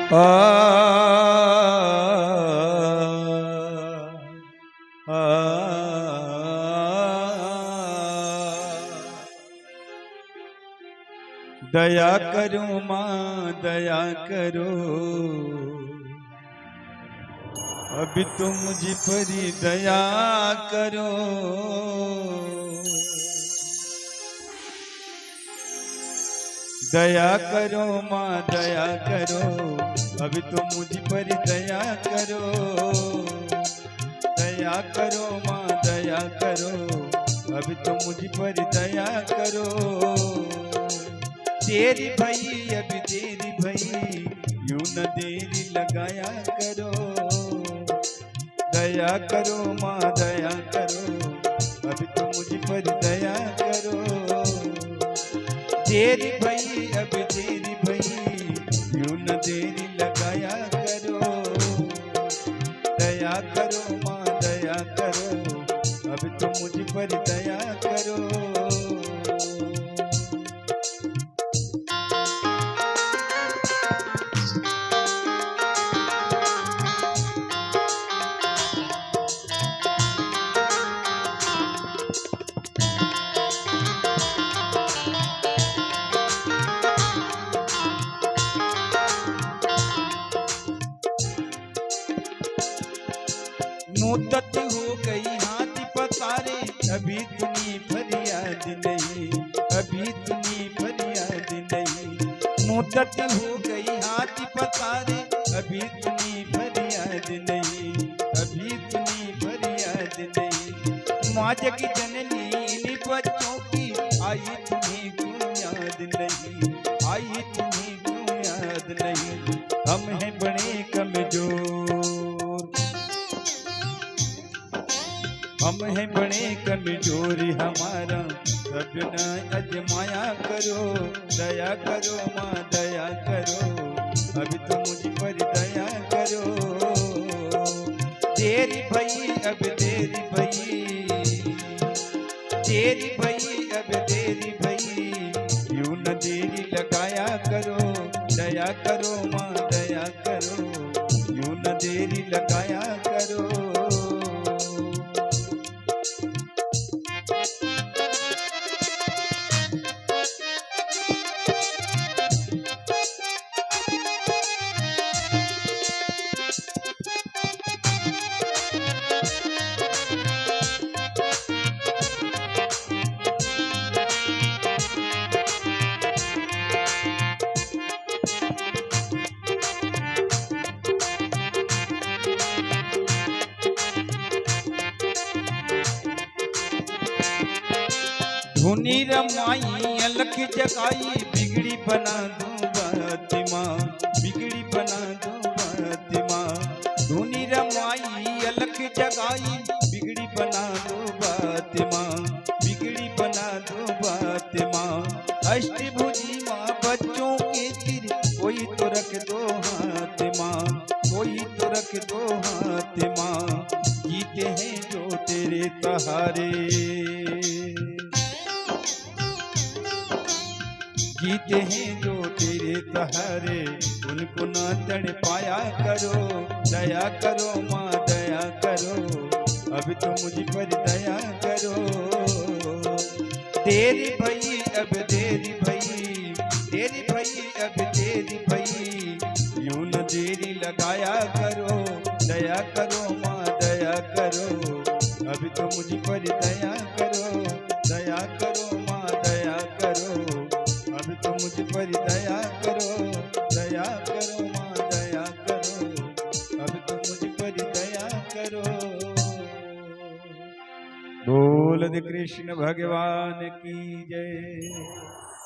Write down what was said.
आ दया करो माँ दया करो, अभी तो मुझ पर ही दया करो। दया करो माँ दया करो, अभी तो मुझ पर दया करो। दया करो माँ दया करो, अभी तो मुझ पर दया करो। तेरी भई अभी तेरी भई, यूं न देरी लगाया करो। दया करो माँ दया करो, अभी तो मुझ पर दया करो। तेरी भई अभी तेरी भई, यूं न देरी लगाया करो। दया करो माँ दया करो, अभी तो मुझ पर दया करो। मुद्दत हो गई हाथ पसारे, अभी तुम्हें फरियाद नहीं, अभी तुम्हें फरियाद नहीं। मुद्दत हो गई हाथ पसारे, अभी तुम्हें फरियाद नहीं, अभी तुम्हें फरियाद नहीं। माँ जग जननी इन बच्चों की, आई तुम्हें क्यों याद नहीं, आई तुम्हें क्यों याद नहीं। हम हैं बड़े कमजोर, हम हैं बड़े कमजोर, हमारा सब न अजमाया करो। दया करो माँ दया करो, अभी तो मुझ पर दया करो। तेरी भई अब तेरी भई, तेरी भई अब तेरी भई, यूं न देरी लगाया करो। दया करो माँ दया करो, यूं न देरी लगाया करो। धुनी रमाई अलख जगाई, बिगड़ी बना दूं बात माँ, बिगड़ी बना दूं बात माँ। धुनी रमाई अलख जगाई, बिगड़ी बना दूं बात माँ, बिगड़ी बना दूं बात माँ। अष्टभुजी माँ बच्चों के सिर, कोई तो रख दो हाथ माँ, कोई तो रख दो हाथ माँ। जीते हैं जो तेरे सहारे, जीते हैं जो तेरे सहारे, उनको ना तड़ पाया करो। दया करो माँ दया करो, अभी तो मुझ पर दया करो। तेरी भई अब तेरी भई, तेरी भई अब तेरी भई, यूं न देरी लगाया करो। दया करो माँ दया करो, अभी तो मुझ पर दया करो। दया करो माँ दया करो, अभी तो मुझ पर दया करो। दया करो माँ दया करो, अभी तो मुझ पर दया करो। बोल दे कृष्ण भगवान की जय।